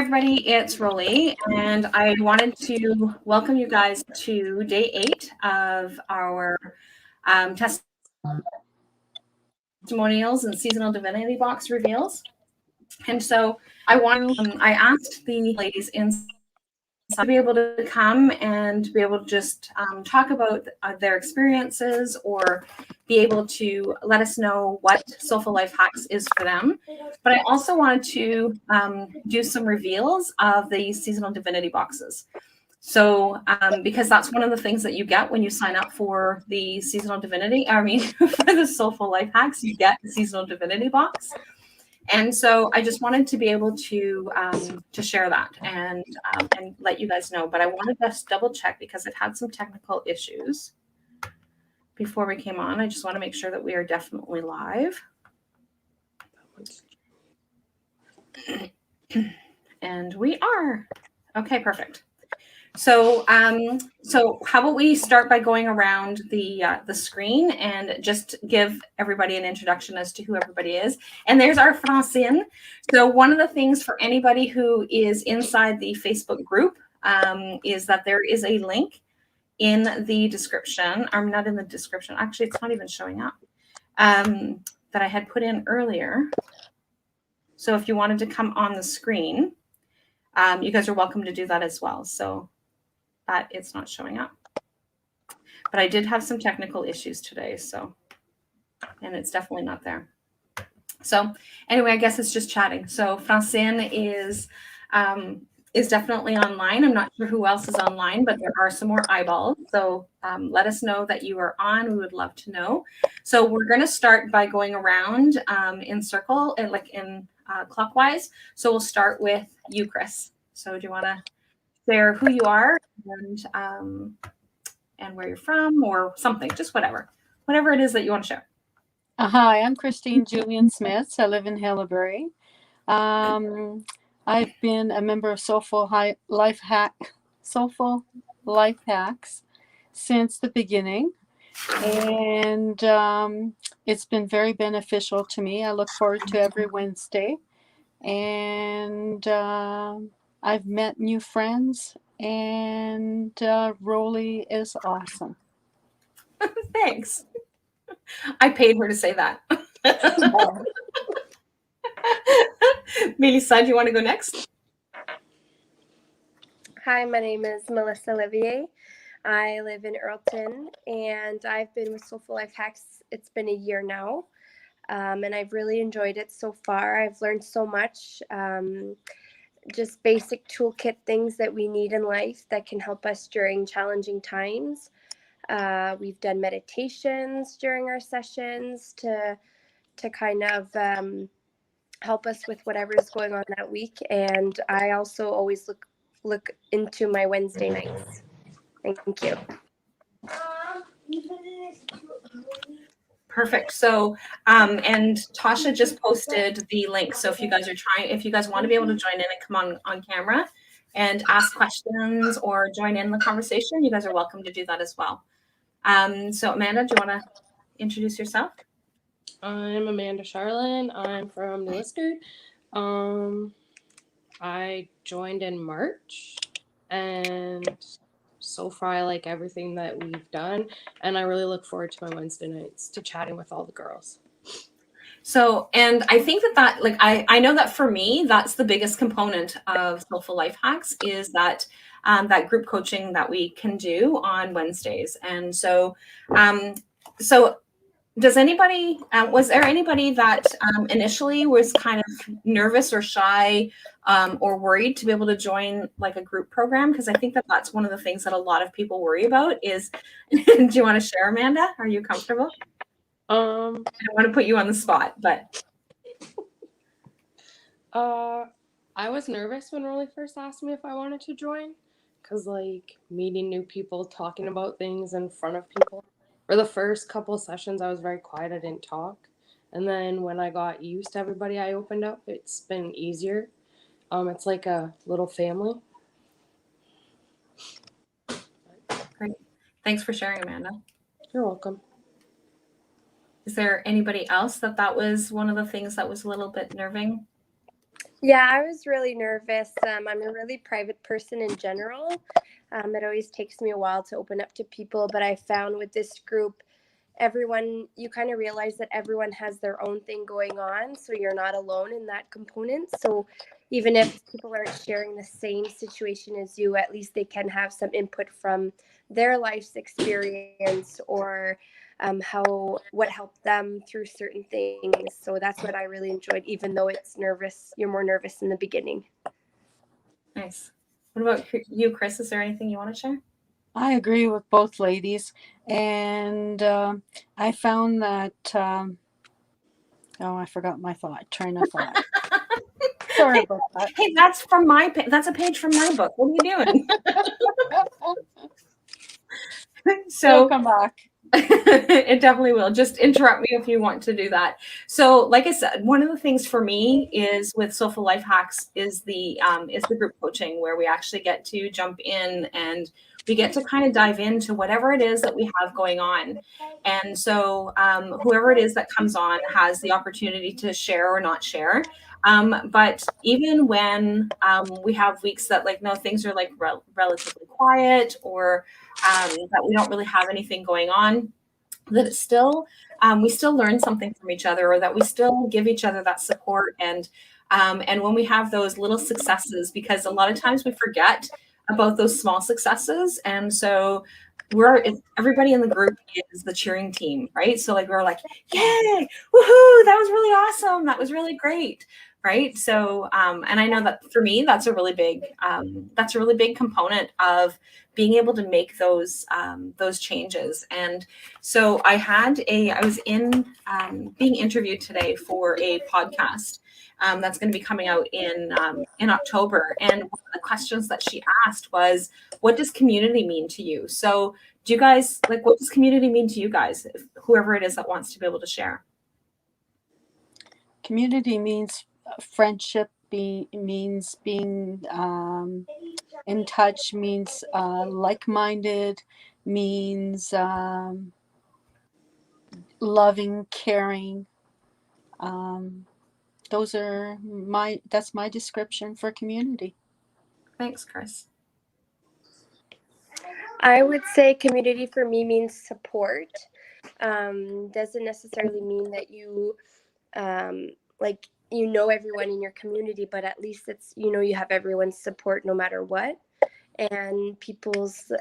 everybody, it's Rollie, and I wanted to welcome you guys to day 8 of our Testimonials and Seasonal Divinity Box reveals. And so I asked the ladies inside to be able to come and be able to just talk about their experiences or be able to let us know what Soulful Life Hacks is for them. But I also wanted to do some reveals of the Seasonal Divinity Boxes. So because that's one of the things that you get when you sign up for the Seasonal Divinity, for the Soulful Life Hacks, you get the Seasonal Divinity Box. And so I just wanted to be able to share that and let you guys know. But I wanted to just double check because it had some technical issues before we came on. I just want to make sure that we are definitely live. And we are. Okay, perfect. So how about we start by going around the screen and just give everybody an introduction as to who everybody is. And there's our Francine. So one of the things for anybody who is inside the Facebook group is that there is a link in the description. I'm not in the description. Actually, it's not even showing up. That I had put in earlier. So if you wanted to come on the screen, you guys are welcome to do that as well. So that it's not showing up. But I did have some technical issues today, and it's definitely not there. So anyway, I guess it's just chatting. So Francine is definitely online. I'm not sure who else is online, but there are some more eyeballs. So let us know that you are on. We would love to know. So we're going to start by going around in circle, in clockwise. So we'll start with you, Chris. So do you want to share who you are and where you're from or something, just whatever it is that you want to share. Hi, I'm Christine Julian Smith. I live in Hillebury. I've been a member of Soulful Life Hacks since the beginning, and it's been very beneficial to me. I look forward to every Wednesday, and I've met new friends, and Rollie is awesome. Thanks. I paid her to say that. Melissa, do you want to go next? Hi, my name is Melissa Olivier. I live in Earlton, and I've been with Soulful Life Hacks. It's been a year now, and I've really enjoyed it so far. I've learned so much, just basic toolkit things that we need in life that can help us during challenging times. We've done meditations during our sessions to kind of help us with whatever is going on that week. And I also always look into my Wednesday nights. Thank you. Perfect. So, and Tasha just posted the link. So if you guys want to be able to join in and come on camera and ask questions or join in the conversation, you guys are welcome to do that as well. So Amanda, do you want to introduce yourself? I'm Amanda Charlin. I'm from New Liskeard. I joined in March, and so far I like everything that we've done, and I really look forward to my Wednesday nights to chatting with all the girls. So, and I think that I know that for me, that's the biggest component of Soulful Life Hacks is that that group coaching that we can do on Wednesdays. And so, does anybody, was there anybody that initially was kind of nervous or shy or worried to be able to join like a group program? Because I think that that's one of the things that a lot of people worry about is, do you want to share, Amanda? Are you comfortable? I don't want to put you on the spot, but. I was nervous when Rollie first asked me if I wanted to join because like meeting new people, talking about things in front of people. For the first couple of sessions, I was very quiet. I didn't talk. And then when I got used to everybody I opened up, it's been easier. It's like a little family. Great. Thanks for sharing, Amanda. You're welcome. Is there anybody else that was one of the things that was a little bit nerving? Yeah, I was really nervous. I'm a really private person in general. It always takes me a while to open up to people, but I found with this group, everyone, you kind of realize that everyone has their own thing going on, so you're not alone in that component. So even if people aren't sharing the same situation as you, at least they can have some input from their life's experience, or what helped them through certain things. So that's what I really enjoyed, even though it's nervous. You're more nervous in the beginning. Nice. What about you, Chris? Is there anything you want to share? I agree with both ladies, and I found that oh, I forgot my train of thought. Sorry about that. Hey, that's from that's a page from my book. What are you doing? It'll So come back. it definitely will. Just interrupt me if you want to do that. So, like I said, one of the things for me is with Soulful Life Hacks is the group coaching, where we actually get to jump in and we get to kind of dive into whatever it is that we have going on. And so, whoever it is that comes on has the opportunity to share or not share. But even when we have weeks that like, no, things are like relatively quiet, or that we don't really have anything going on, that it's still we still learn something from each other, or that we still give each other that support. And when we have those little successes, because a lot of times we forget about those small successes, and so everybody in the group is the cheering team, right? So like we're like, yay, woohoo, that was really awesome, that was really great, right? So and I know that for me that's a really big component of being able to make those changes. And so I was being interviewed today for a podcast that's going to be coming out in October. And one of the questions that she asked was, what does community mean to you? So do you guys, like, what does community mean to you guys? Whoever it is that wants to be able to share. Community means friendship, means being in touch, means like-minded, means loving, caring. That's my description for community. Thanks, Chris. I would say community for me means support. Doesn't necessarily mean that you everyone in your community, but at least it's you have everyone's support no matter what, and people's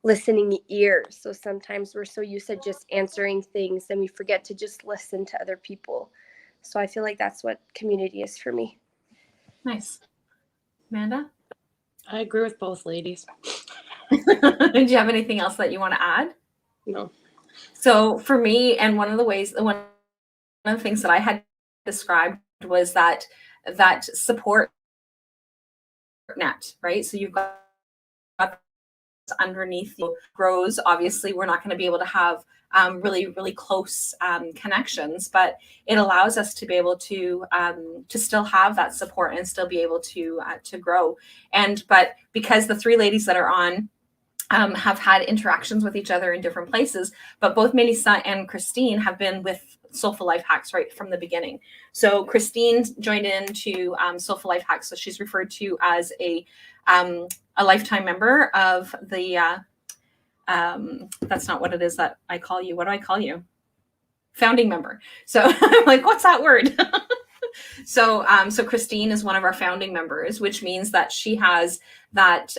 listening ears. So sometimes we're so used to just answering things and we forget to just listen to other people. So I feel like that's what community is for me. Nice. Amanda? I agree with both ladies. Do you have anything else that you want to add? No. So for me, and one of the things that I had described was that support net, right? So you've got underneath you grows. Obviously, we're not going to be able to have really, really close connections, but it allows us to be able to still have that support and still be able to grow. But because the three ladies that are on have had interactions with each other in different places, but both Melissa and Christine have been with Soulful Life Hacks right from the beginning. So Christine joined into Soulful Life Hacks, so she's referred to as a lifetime member of the. That's not what it is that I call you. What do I call you? Founding member. So I'm like, what's that word? So Christine is one of our founding members, which means that she has that.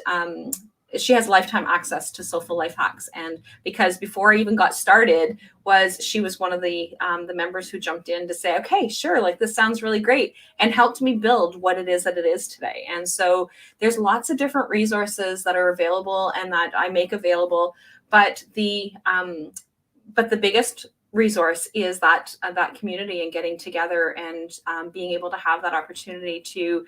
She has lifetime access to Soulful Life Hacks. And because before I even got started, she was one of the members who jumped in to say, okay, sure, like this sounds really great, and helped me build what it is that it is today. And so there's lots of different resources that are available and that I make available. But the biggest resource is that community and getting together and being able to have that opportunity to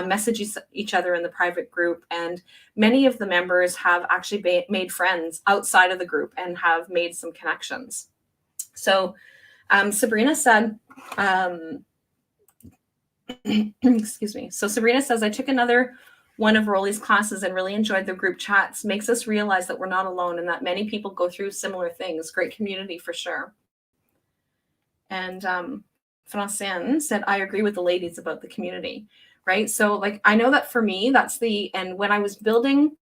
message each other in the private group. And many of the members have actually made friends outside of the group and have made some connections. So Sabrina said, excuse me. So Sabrina says, I took another one of Rollie's classes and really enjoyed the group chats. Makes us realize that we're not alone and that many people go through similar things. Great community for sure. And Francine said, I agree with the ladies about the community, right? So like, I know that for me, and when I was building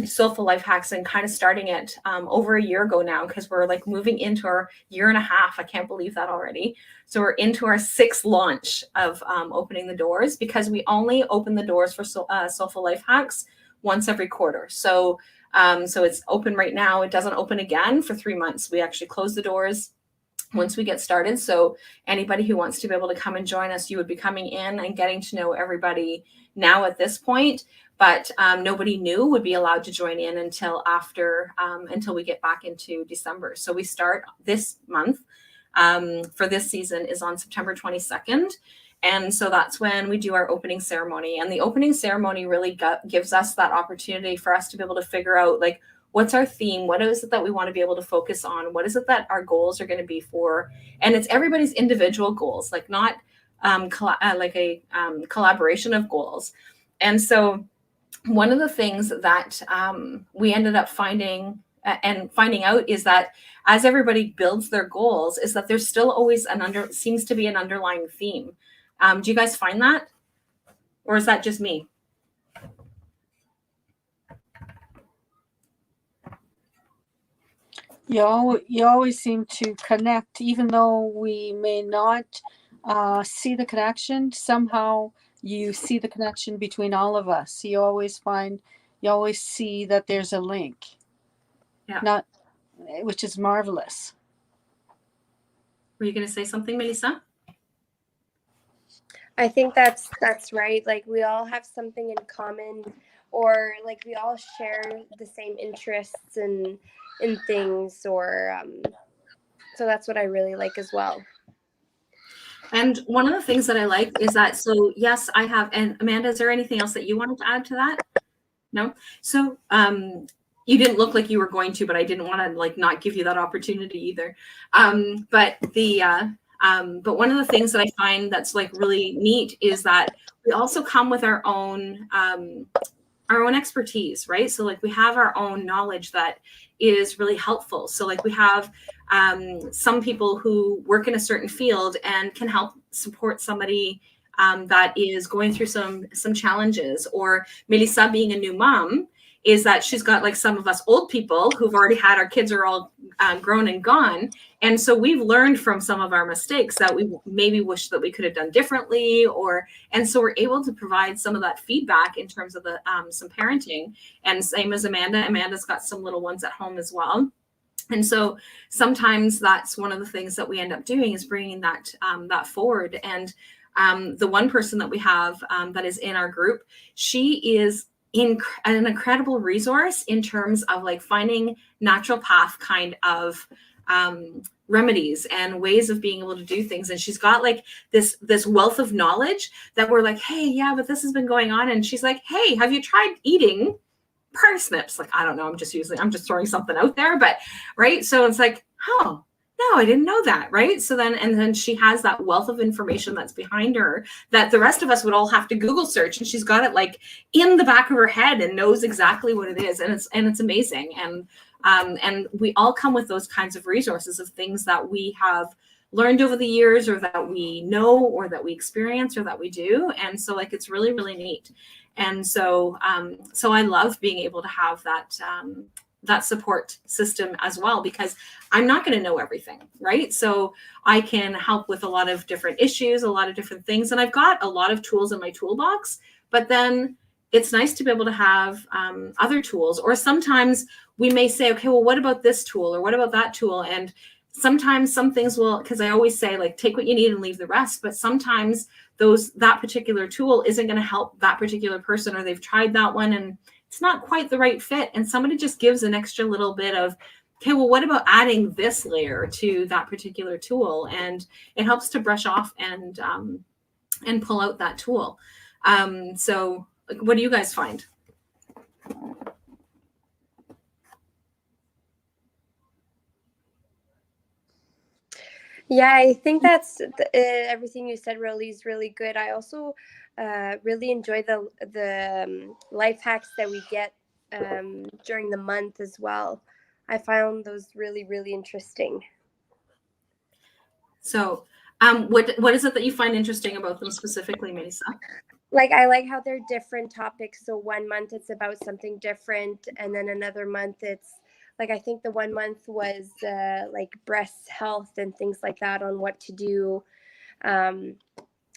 Soulful Life Hacks and kind of starting it over a year ago now, because we're like moving into our year and a half. I can't believe that already. So we're into our 6th launch of opening the doors, because we only open the doors for Soulful Life Hacks once every quarter. So it's open right now. It doesn't open again for 3 months. We actually close the doors once we get started. So anybody who wants to be able to come and join us, you would be coming in and getting to know everybody now at this point. But nobody new would be allowed to join in until we get back into December. So we start this month for this season is on September 22nd. And so that's when we do our opening ceremony. And the opening ceremony really gives us that opportunity for us to be able to figure out, like, what's our theme? What is it that we want to be able to focus on? What is it that our goals are going to be for? And it's everybody's individual goals, like not collaboration of goals. And so one of the things that we ended up finding out is that as everybody builds their goals, is that there's still always seems to be an underlying theme. Do you guys find that? Or is that just me? You always seem to connect, even though we may not see the connection. Somehow you see the connection between all of us. You always see that there's a link. Yeah. Which is marvelous. Were you going to say something, Melissa? I think that's right. Like, we all have something in common, or like we all share the same interests in things, or so that's what I really like as well. And one of the things that I like is that, so yes, I have, and Amanda, is there anything else that you wanted to add to that? No? So you didn't look like you were going to, but I didn't want to like not give you that opportunity either. But one of the things that I find that's like really neat is that we also come with our own expertise, right? So like we have our own knowledge that is really helpful. So like we have some people who work in a certain field and can help support somebody that is going through some challenges. Or Melissa, being a new mom, is that she's got like some of us old people who've already had our kids are all grown and gone. And so we've learned from some of our mistakes that we maybe wish that we could have done differently, and so we're able to provide some of that feedback in terms of the some parenting. And same as Amanda's got some little ones at home as well. And so sometimes that's one of the things that we end up doing, is bringing that forward. And the one person that we have that is in our group, she is an incredible resource in terms of like finding naturopath kind of remedies and ways of being able to do things. And she's got like this wealth of knowledge that we're like, hey, yeah, but this has been going on. And she's like, hey, have you tried eating parsnips? Like, I don't know, I'm just throwing something out there, but right. So it's like, oh, no, I didn't know that. Right. So then she has that wealth of information that's behind her that the rest of us would all have to Google search. And she's got it like in the back of her head and knows exactly what it is. And it's amazing. And we all come with those kinds of resources of things that we have learned over the years, or that we know, or that we experience, or that we do. And so like, it's really, really neat. And so I love being able to have that support system as well, because I'm not going to know everything, right? So I can help with a lot of different issues, a lot of different things. And I've got a lot of tools in my toolbox, but then it's nice to be able to have other tools. Or sometimes we may say, okay, well, what about this tool, or what about that tool? And sometimes some things will, because I always say, like, take what you need and leave the rest. But sometimes that particular tool isn't going to help that particular person, or they've tried that one and it's not quite the right fit. And somebody just gives an extra little bit of, okay, well, what about adding this layer to that particular tool? And it helps to brush off and pull out that tool. So what do you guys find? Yeah, I think that's everything you said, Rollie, is really good. I also really enjoy the life hacks that we get during the month as well. I found those really, really interesting. So, what is it that you find interesting about them specifically, Melissa? Like, I like how they're different topics. So 1 month it's about something different, and then another month it's like, I think the 1 month was like breast health and things like that on what to do. And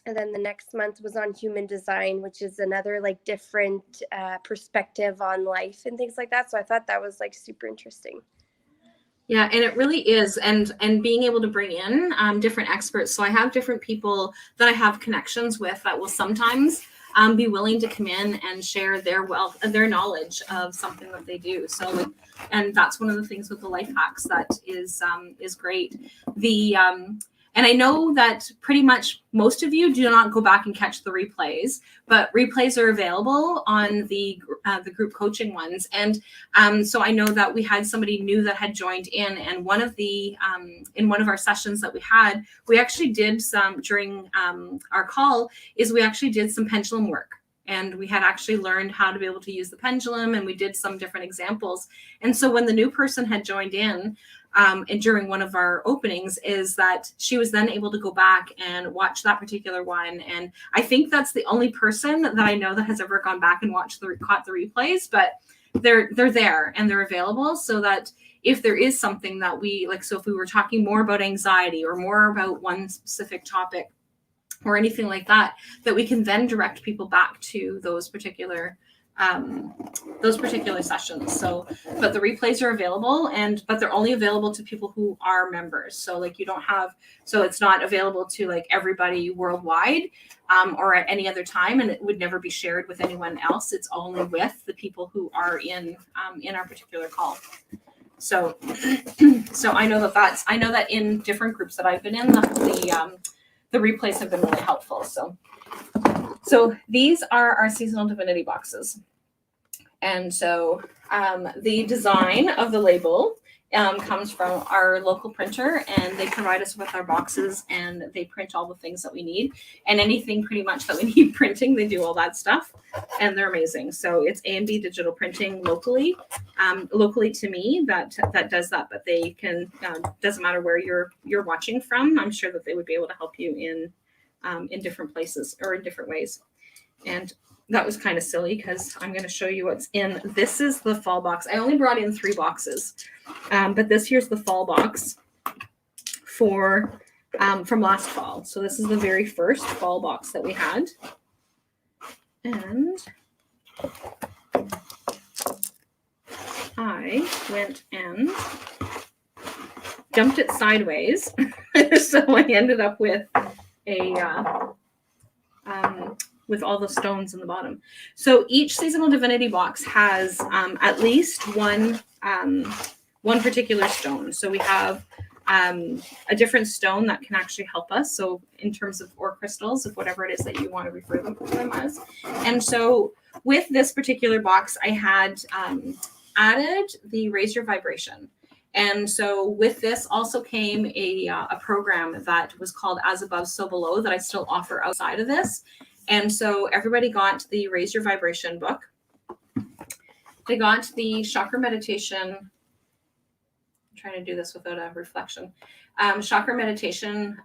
then the next month was on human design, which is another like different perspective on life and things like that. So I thought that was like super interesting. Yeah, and it really is, and being able to bring in different experts. So I have different people that I have connections with that will sometimes be willing to come in and share their wealth and their knowledge of something that they do. So, like, and that's one of the things with the life hacks that is great. The and I know that pretty much most of you do not go back and catch the replays, but replays are available on the group coaching ones. And so I know that we had somebody new that had joined in, and one of the in one of our sessions that we had, we actually did some during our call is we actually did some pendulum work. And we had actually learned how to be able to use the pendulum, and we did some different examples. And so when the new person had joined in, and during one of our openings, is that she was then able to go back and watch that particular one. And I think that's the only person that I know that has ever gone back and caught the replays, but they're there and they're available, so that if there is something that we like, so if we were talking more about anxiety or more about one specific topic or anything like that, that we can then direct people back to those particular sessions. So, but the replays are available, but they're only available to people who are members. So like you don't have, so it's not available to like everybody worldwide or at any other time, and it would never be shared with anyone else. It's only with the people who are in our particular call. So, so I know that in different groups that I've been in, the replays have been really helpful. So these are our seasonal divinity boxes. And so the design of the label comes from our local printer, and they provide us with our boxes, and they print all the things that we need, and anything pretty much that we need printing, they do all that stuff, and they're amazing. So it's A&B Digital Printing locally to me that does that, but they can doesn't matter where you're watching from. I'm sure that they would be able to help you in different places or in different ways. And that was kind of silly because I'm going to show you what's in. This is the fall box. I only brought in 3 boxes, but here's the fall box from last fall. So this is the very first fall box that we had. And I went and dumped it sideways. So I ended up with with all the stones in the bottom. So each seasonal divinity box has at least one particular stone. So we have a different stone that can actually help us. So in terms of ore crystals, of whatever it is that you want to refer to them as. And so with this particular box, I had added the Raise Your Vibration. And so with this also came a program that was called As Above, So Below that I still offer outside of this. And so everybody got the Raise Your Vibration book. They got the chakra meditation. I'm trying to do this without a reflection. Chakra meditation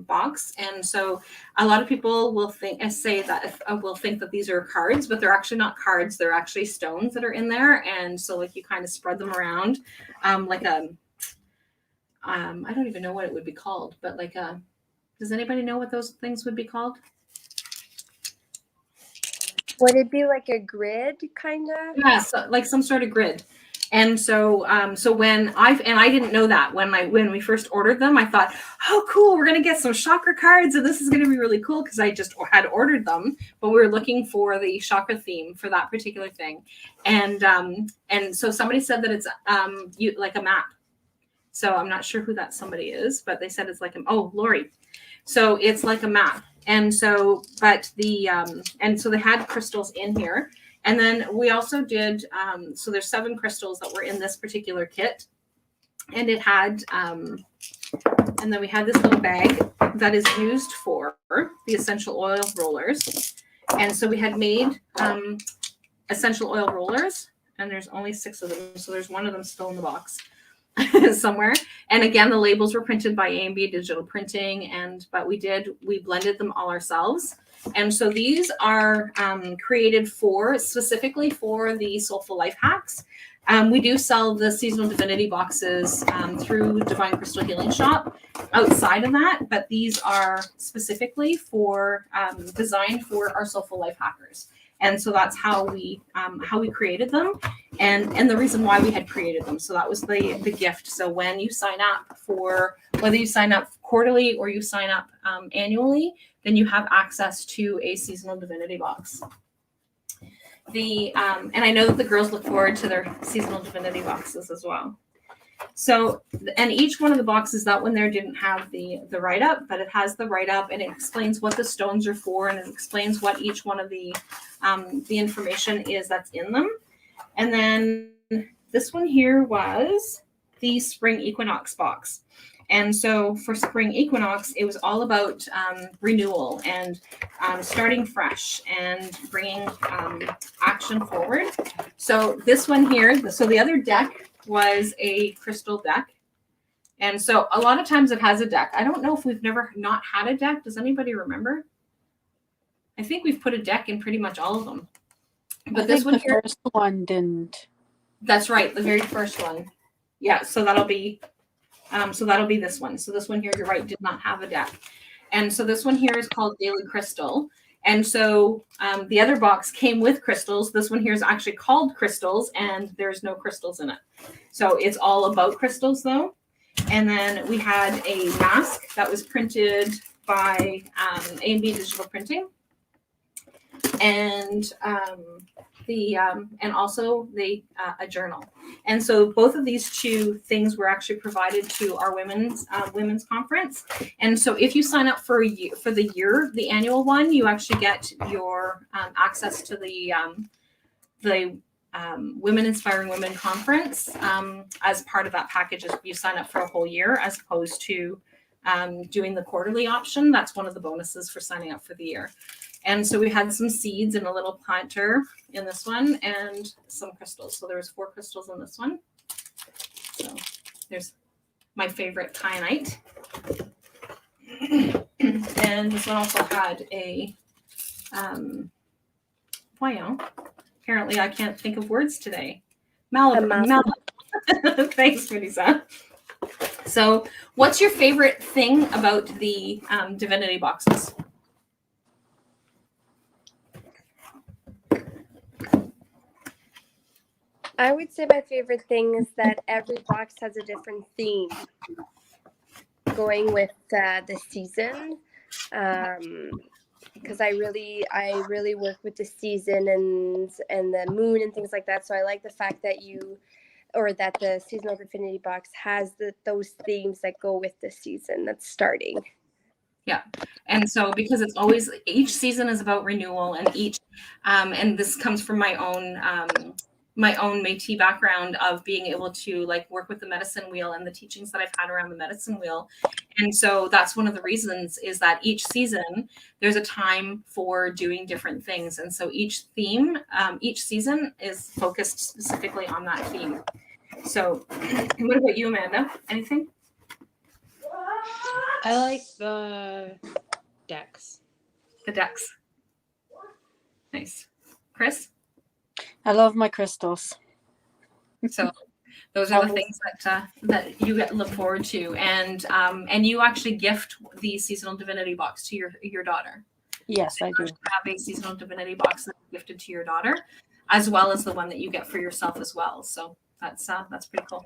box. And so a lot of people will think that these are cards, but they're actually not cards. They're actually stones that are in there. And so like you kind of spread them around like a, I don't even know what it would be called, but like does anybody know what those things would be called? Would it be like a grid kind of? Yeah, so like some sort of grid. And so when I didn't know that when we first ordered them, I thought, oh, cool, we're going to get some chakra cards and this is going to be really cool because I just had ordered them, but we were looking for the chakra theme for that particular thing. And so somebody said that it's like a map. So I'm not sure who that somebody is, but they said it's like Rollie. So it's like a map. And so, but and so they had crystals in here. And then we also did, so there's 7 crystals that were in this particular kit. And it had, and then we had this little bag that is used for the essential oil rollers. And so we had made essential oil rollers, and there's only 6 of them. So there's one of them still in the box. somewhere. And again, the labels were printed by A&B Digital Printing, but we blended them all ourselves. And so these are created specifically for the Soulful Life Hacks. We do sell the Seasonal Divinity Boxes through Divine Crystal Healing Shop outside of that, but these are specifically designed for our Soulful Life Hackers. And so that's how we created them, and the reason why we had created them. So that was the gift. So when you sign up whether you sign up quarterly or you sign up annually, then you have access to a Seasonal Divinity Box. And I know that the girls look forward to their Seasonal Divinity Boxes as well. So, and each one of the boxes, that one there didn't have the write-up, but it has the write-up, and it explains what the stones are for, and it explains what each one of the information is that's in them. And then this one here was the Spring Equinox box. And so for Spring Equinox, it was all about renewal and starting fresh and bringing action forward. So this one here, so the other deck was a crystal deck. And so a lot of times it has a deck. I don't know if we've never not had a deck. Does anybody remember? I think we've put a deck in pretty much all of them. But this one here, first one didn't. That's right, the very first one. Yeah, so that'll be this one. So this one here, you're right, did not have a deck. And so this one here is called Daily Crystal. And so the other box came with crystals. This one here is actually called Crystals, and there's no crystals in it. So it's all about crystals, though. And then we had a mask that was printed by A&B Digital Printing, and also a journal. And so both of these two things were actually provided to our women's conference. And so if you sign up for the annual one, you actually get your access to the Women Inspiring Women Conference as part of that package. If you sign up for a whole year, as opposed to doing the quarterly option. That's one of the bonuses for signing up for the year. And so we had some seeds and a little planter in this one, and some crystals. So there was 4 crystals in this one. So there's my favorite kyanite. And this one also had a apparently I can't think of words today. Malibu. Thanks, Vanessa. So what's your favorite thing about the Divinity Boxes? I would say my favorite thing is that every box has a different theme going with the season. Because I really work with the season and the moon and things like that. So I like the fact that that the Seasonal Divinity Box has those themes that go with the season that's starting. Yeah. And so because it's always, each season is about renewal, and and this comes from my own Métis background of being able to work with the medicine wheel and the teachings that I've had around the medicine wheel. And so that's one of the reasons, is that each season there's a time for doing different things. And so each season is focused specifically on that theme. So what about you, Amanda? Anything? I like the decks. The decks. Nice. Chris? I love my crystals. So those are the things that you look forward to, and you actually gift the Seasonal Divinity Box to your daughter. Yes, I do. You have a Seasonal Divinity Box that's gifted to your daughter, as well as the one that you get for yourself as well. So that's pretty cool.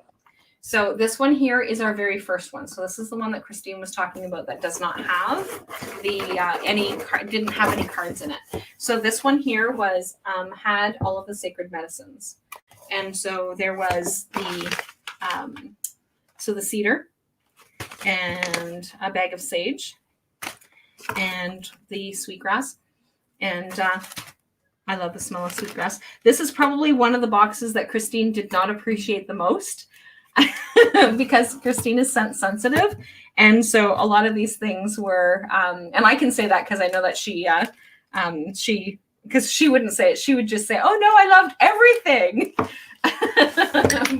So this one here is our very first one. So this is the one that Christine was talking about that does not have didn't have any cards in it. So this one here was had all of the sacred medicines. And so there was the cedar and a bag of sage and the sweetgrass. And I love the smell of sweetgrass. This is probably one of the boxes that Christine did not appreciate the most because Christine is scent sensitive. And so a lot of these things were, and I can say that because I know that because she wouldn't say it. She would just say, "Oh no, I loved everything."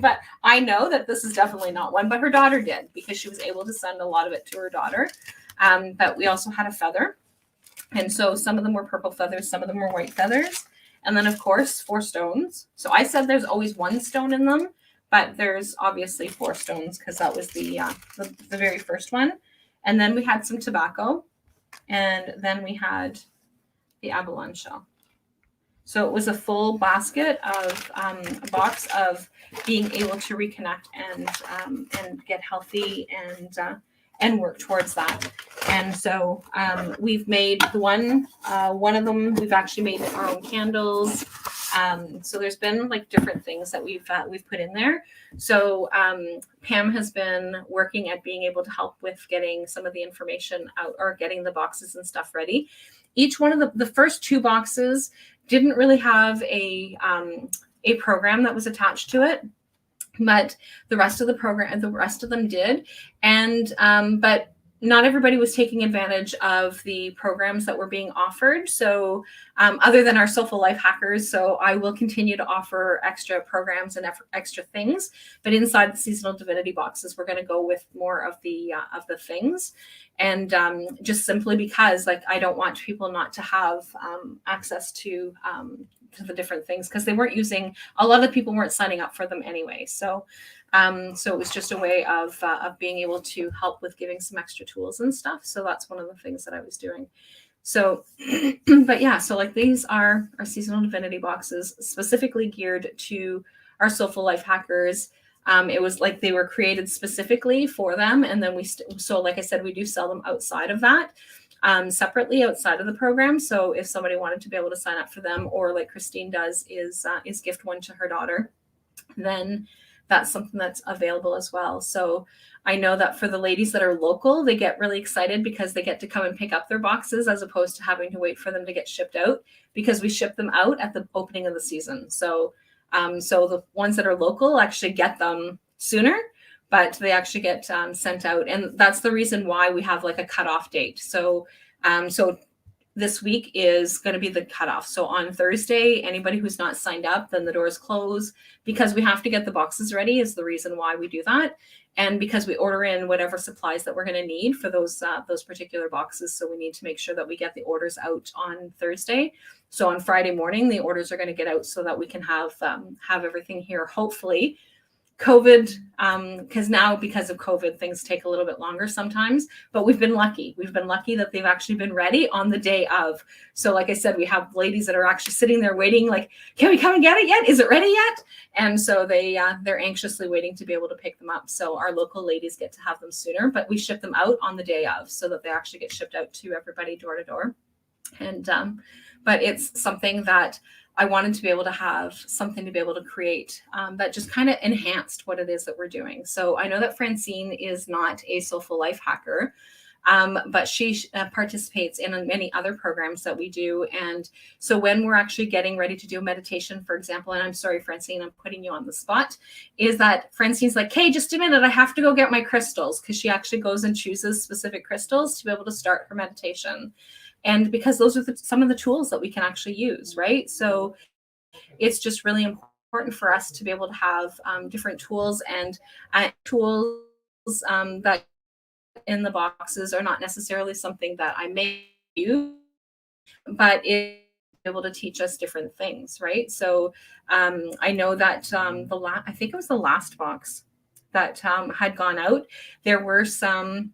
But I know that this is definitely not one, but her daughter did, because she was able to send a lot of it to her daughter. But we also had a feather. And so some of them were purple feathers, some of them were white feathers. And then, of course, 4 stones. So I said there's always 1 stone in them, but there's obviously 4 stones, because that was the very first one. And then we had some tobacco, and then we had the abalone shell. So it was a full basket of a box of being able to reconnect and get healthy and work towards that. And so we've made one of them. We've actually made our own candles. So there's been like different things that we've put in there. So Pam has been working at being able to help with getting some of the information out, or getting the boxes and stuff ready. Each one of the first 2 boxes didn't really have a program that was attached to it, but the rest of them did. And but not everybody was taking advantage of the programs that were being offered. So other than our Soulful Life hackers, so I will continue to offer extra programs and extra things. But inside the Seasonal Divinity Boxes, we're going to go with more of the things. And just simply because, like, I don't want people not to have access to the different things, because they weren't using, a lot of people weren't signing up for them anyway. So so it was just a way of being able to help with giving some extra tools and stuff. So that's one of the things that I was doing. So, but yeah, so like these are our Seasonal Divinity Boxes, specifically geared to our Soulful Life hackers. It was like they were created specifically for them. And then so like I said, we do sell them outside of that, separately outside of the program. So if somebody wanted to be able to sign up for them, or like Christine does, is gift one to her daughter, then that's something that's available as well. So I know that for the ladies that are local, they get really excited because they get to come and pick up their boxes, as opposed to having to wait for them to get shipped out, because we ship them out at the opening of the season. So so the ones that are local actually get them sooner, but they actually get sent out. And that's the reason why we have like a cutoff date. So so this week is going to be the cutoff. So on Thursday, anybody who's not signed up, then the doors close, because we have to get the boxes ready is the reason why we do that. And because we order in whatever supplies that we're going to need for those particular boxes. So we need to make sure that we get the orders out on Thursday. So on Friday morning, the orders are going to get out so that we can have everything here, hopefully. COVID, because of COVID, things take a little bit longer sometimes, but we've been lucky. We've been lucky that they've actually been ready on the day of. So like I said, we have ladies that are actually sitting there waiting, like, can we come and get it yet? Is it ready yet? And so they're anxiously waiting to be able to pick them up. So our local ladies get to have them sooner, but we ship them out on the day of, so that they actually get shipped out to everybody door to door. And but it's something that I wanted to be able to have something to be able to create that just kind of enhanced what it is that we're doing. So I know that Francine is not a Soulful Life hacker, but she participates in many other programs that we do. And so when we're actually getting ready to do a meditation, for example, and I'm sorry, Francine, I'm putting you on the spot, is that Francine's like, hey, just a minute, I have to go get my crystals, because she actually goes and chooses specific crystals to be able to start her meditation. And because those are some of the tools that we can actually use, right? So it's just really important for us to be able to have different tools, and tools that in the boxes are not necessarily something that I may use, but it's able to teach us different things, right? So I know that I think it was the last box that had gone out. There were some,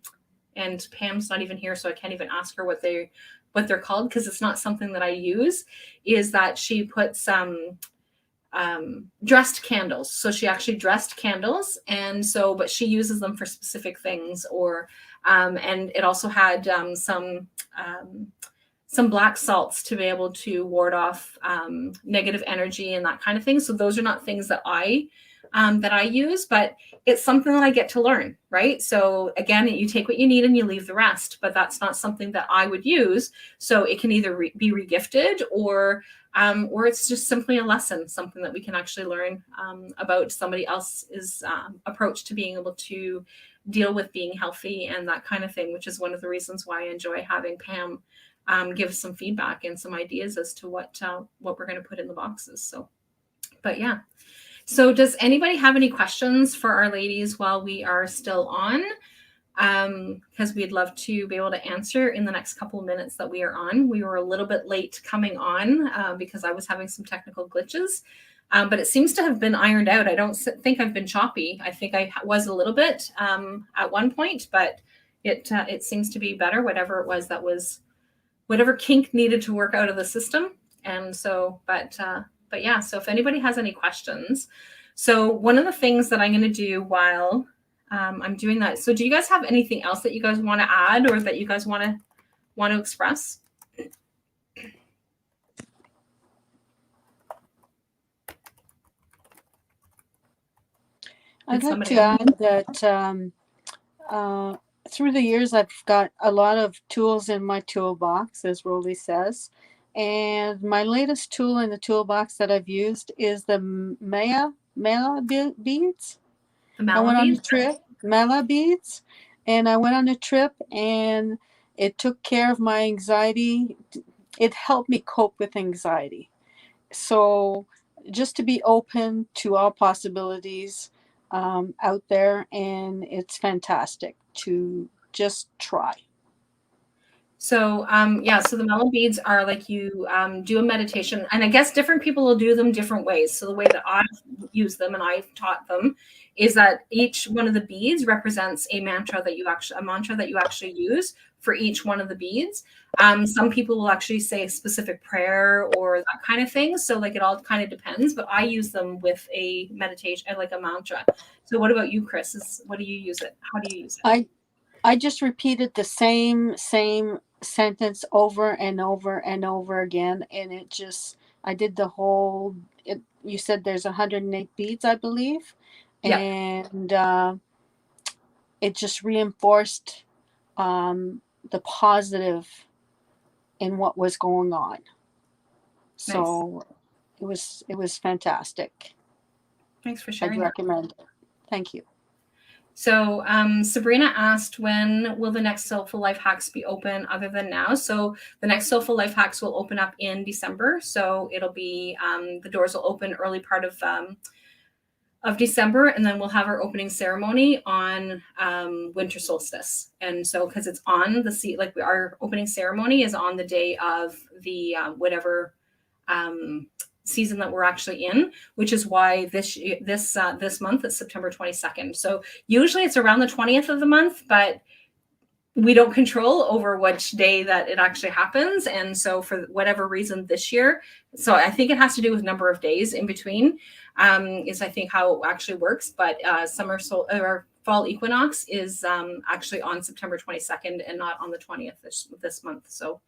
and Pam's not even here, so I can't even ask her what they're called, because it's not something that I use, is that she put some dressed candles. So she actually dressed candles, and so, but she uses them for specific things, or and it also had some black salts to be able to ward off negative energy and that kind of thing. So those are not things that I use, but it's something that I get to learn, right? So again, you take what you need and you leave the rest, but that's not something that I would use. So it can either be regifted, or it's just simply a lesson, something that we can actually learn about somebody else's approach to being able to deal with being healthy and that kind of thing, which is one of the reasons why I enjoy having Pam give some feedback and some ideas as to what we're going to put in the boxes. So, but yeah. So does anybody have any questions for our ladies while we are still on? Because we'd love to be able to answer in the next couple of minutes that we are on. We were a little bit late coming on because I was having some technical glitches, but it seems to have been ironed out. I don't think I've been choppy. I think I was a little bit at one point, but it seems to be better, whatever it was that was, whatever kink needed to work out of the system. And so, but yeah, so if anybody has any questions. So one of the things that I'm going to do while I'm doing that. So do you guys have anything else that you guys want to add or that you guys want to express? I'd like to add that through the years, I've got a lot of tools in my toolbox, as Rollie says. And my latest tool in the toolbox that I've used is the Mala beads. The Mala beads? Mala beads. And I went on a trip and it took care of my anxiety. It helped me cope with anxiety. So just to be open to all possibilities out there, and it's fantastic to just try. So so the Mala beads are like you do a meditation, and I guess different people will do them different ways. So the way that I've used them and I've taught them is that each one of the beads represents a mantra that you actually use for each one of the beads. Some people will actually say a specific prayer or that kind of thing. So like it all kind of depends, but I use them with a meditation, like a mantra. So what about you, Chris? What do you use it? How do you use it? I just repeated the same sentence over and over and over again, and I did the whole. You said there's 108 beads, I believe, Yeah. And it just reinforced the positive in what was going on. So nice. It was fantastic. Thanks for sharing. I'd recommend it. Thank you. So Sabrina asked, when will the next Soulful Life Hacks be open other than now? So the next Soulful Life Hacks will open up in December. So it'll be, the doors will open early part of December, and then we'll have our opening ceremony on winter solstice. And so because it's on our opening ceremony is on the day of the whatever season that we're actually in, which is why this month it's September 22nd. So usually it's around the 20th of the month, but we don't control over which day that it actually happens. And so for whatever reason this year, so I think it has to do with number of days in between, is I think how it actually works. But fall equinox is actually on September 22nd and not on the 20th this month. So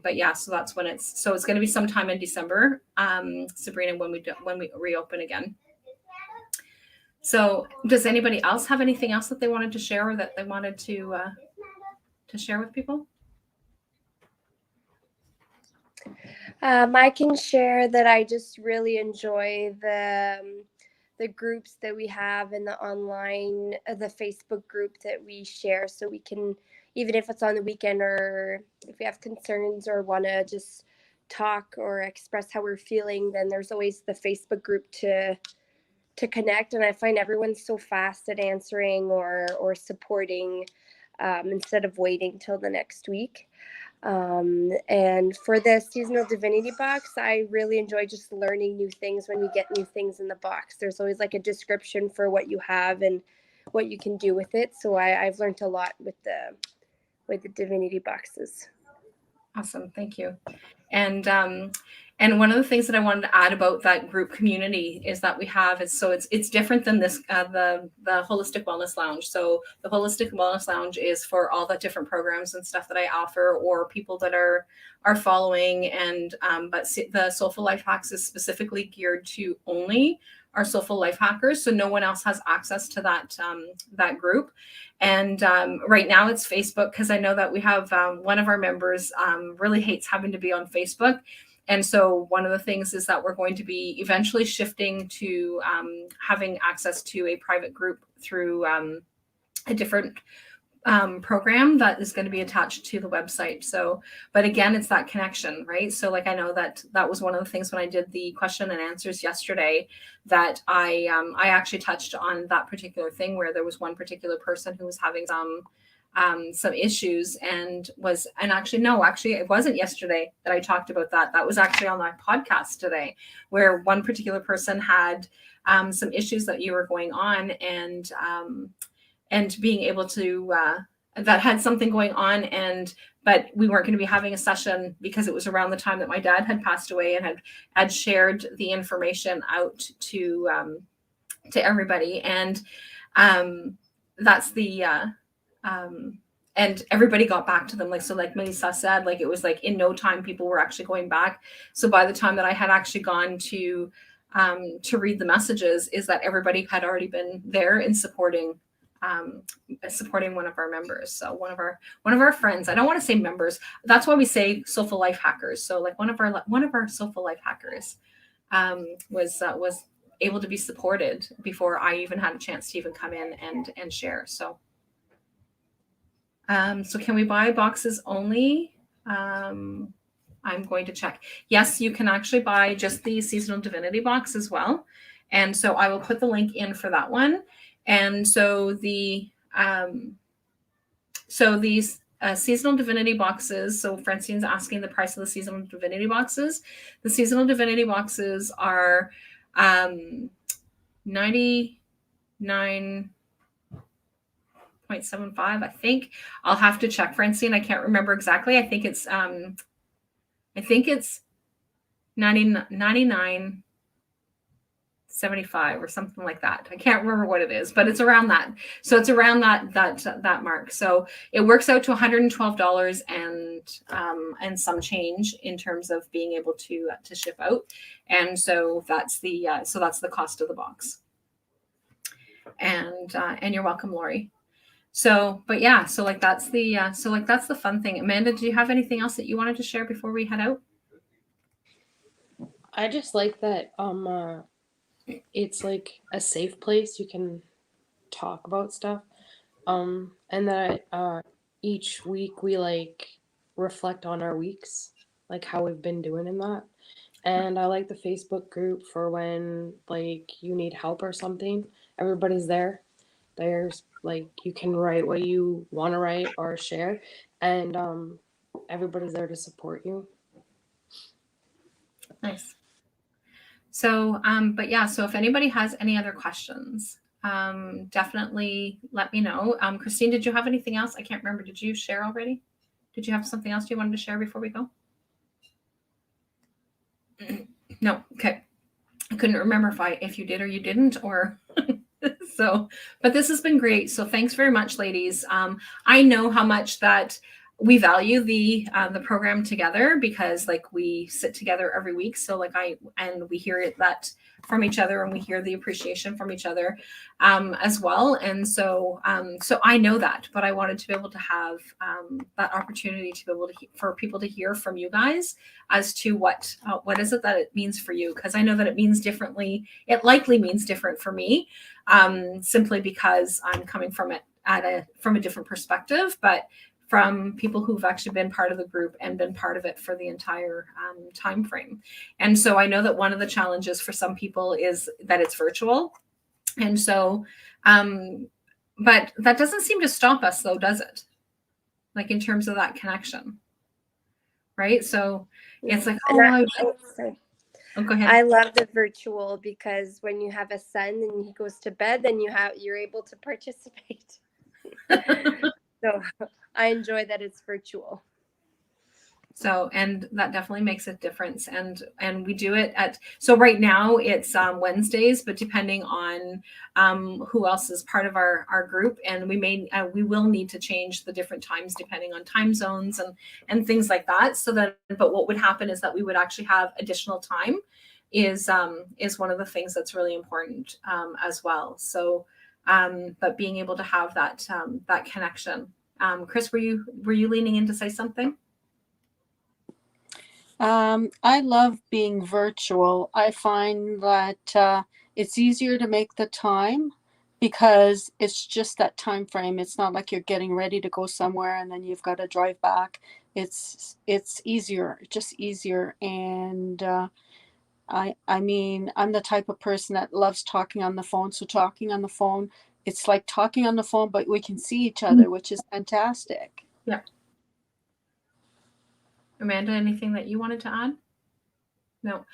but yeah, so that's when it's going to be sometime in December, Sabrina, when we reopen again. So does anybody else have anything else that they wanted to share or that they wanted to share with people? I can share that I just really enjoy the groups that we have in the online, the Facebook group that we share, so we can, even if it's on the weekend or if we have concerns or want to just talk or express how we're feeling, then there's always the Facebook group to connect. And I find everyone's so fast at answering or supporting instead of waiting till the next week. And for the Seasonal Divinity Box, I really enjoy just learning new things when we get new things in the box. There's always like a description for what you have and what you can do with it. So I've learned a lot with the Divinity Boxes. Awesome. Thank you. And one of the things that I wanted to add about that group community is that we have it's different than this the Holistic Wellness Lounge. So the Holistic Wellness Lounge is for all the different programs and stuff that I offer or people that are following, and but the Soulful Life Hacks is specifically geared to only our Soulful Life Hackers. So no one else has access to that group. And right now it's Facebook, because I know that we have one of our members really hates having to be on Facebook. And so one of the things is that we're going to be eventually shifting to having access to a private group through a different program that is going to be attached to the website. So, but again, it's that connection, right? So like, I know that was one of the things when I did the question and answers yesterday, that I actually touched on that particular thing, where there was one particular person who was having some issues and actually it wasn't yesterday that I talked about that. That was actually on my podcast today, where one particular person had some issues that you were going on, and being able to that had something going on, but we weren't going to be having a session because it was around the time that my dad had passed away, and had shared the information out to everybody, and that's the and everybody got back to them, like, so like Melissa said, like it was like in no time people were actually going back. So by the time that I had actually gone to read the messages, is that everybody had already been there and supporting one of our members. So one of our friends, I don't want to say members, that's why we say Soulful Life Hackers. So like one of our Soulful Life Hackers was able to be supported before I even had a chance to even come in and share. So so can we buy boxes only? I'm going to check. Yes, you can actually buy just the Seasonal Divinity Box as well. And so I will put the link in for that one. And so these Seasonal Divinity Boxes, so Francine's asking the price of the Seasonal Divinity Boxes. The Seasonal Divinity Boxes are $99.75, I think. I'll have to check, Francine. I can't remember exactly. I think it's $99.75 or something like that. I can't remember what it is, but it's around that. So it's around that mark. So it works out to $112 and some change in terms of being able to ship out. And so that's the cost of the box. And you're welcome, Lori. So, but yeah, so like that's the fun thing. Amanda, do you have anything else that you wanted to share before we head out? I just like that it's like a safe place you can talk about stuff. And that each week we like reflect on our weeks, like how we've been doing in that. And I like the Facebook group for when like you need help or something. Everybody's there. There's like you can write what you want to write or share, and everybody's there to support you. Nice. So, but yeah, so if anybody has any other questions, definitely let me know. Christine, did you have anything else? I can't remember. Did you share already? Did you have something else you wanted to share before we go? No. Okay. I couldn't remember if you did or you didn't, or so, but this has been great. So thanks very much, ladies. I know how much that we value the program together, because like we sit together every week. So like we hear that from each other, and we hear the appreciation from each other as well. And so I know that, but I wanted to be able to have that opportunity to be able to for people to hear from you guys as to what is it that it means for you, because I know that it means differently. It likely means different for me, simply because I'm coming from it from a different perspective, but from people who've actually been part of the group and been part of it for the entire time frame. And so I know that one of the challenges for some people is that it's virtual. And so, but that doesn't seem to stop us though, does it? Like in terms of that connection, right? So it's like, go ahead. I love the virtual, because when you have a son and he goes to bed, then you're able to participate. So I enjoy that it's virtual. So, and that definitely makes a difference. And we do it so right now it's Wednesdays, but depending on who else is part of our group, and we will need to change the different times depending on time zones and things like that. But what would happen is that we would actually have additional time is one of the things that's really important as well. So, but being able to have that connection. Chris, were you leaning in to say something? I love being virtual. I find that it's easier to make the time because it's just that time frame. It's not like you're getting ready to go somewhere and then you've got to drive back. It's easier, just easier. And I mean, I'm the type of person that loves talking on the phone. So talking on the phone, it's like talking on the phone, but we can see each other, which is fantastic. Yeah. Amanda, anything that you wanted to add? No.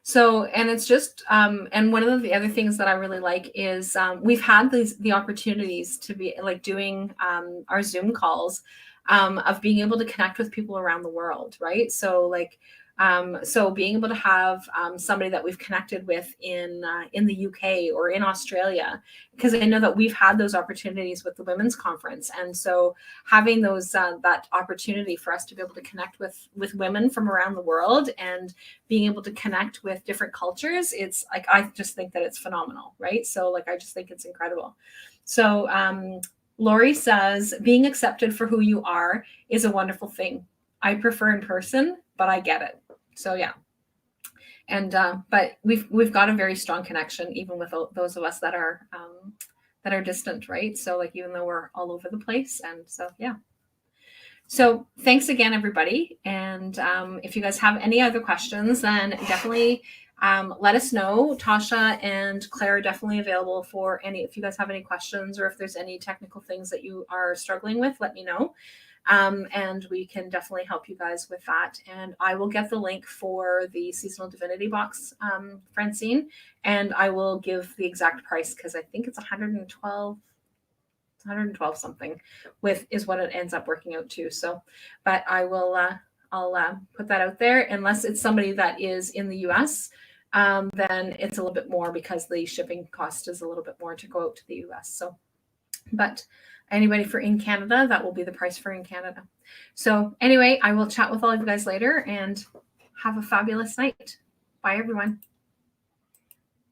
So, and it's just, and one of the other things that I really like is we've had the opportunities to be like doing our Zoom calls of being able to connect with people around the world, right? So like, so being able to have somebody that we've connected with in the UK or in Australia, because I know that we've had those opportunities with the women's conference, and so having those that opportunity for us to be able to connect with women from around the world and being able to connect with different cultures, it's like I just think that it's phenomenal, right? So like I just think it's incredible. So Lori says being accepted for who you are is a wonderful thing. I prefer in person, but I get it. So yeah. And but we've got a very strong connection even with those of us that are distant, right? So like even though we're all over the place, and so yeah. So thanks again, everybody. And if you guys have any other questions, then definitely let us know. Tasha and Claire are definitely available for if you guys have any questions or if there's any technical things that you are struggling with, let me know. And we can definitely help you guys with that. And I will get the link for the Seasonal Divinity Box, Francine, and I will give the exact price because I think it's 112 something is what it ends up working out to. So, but I will, I'll put that out there unless it's somebody that is in the US, then it's a little bit more because the shipping cost is a little bit more to go out to the US. So, but anybody for in Canada, that will be the price for in Canada. So anyway, I will chat with all of you guys later and have a fabulous night. Bye everyone.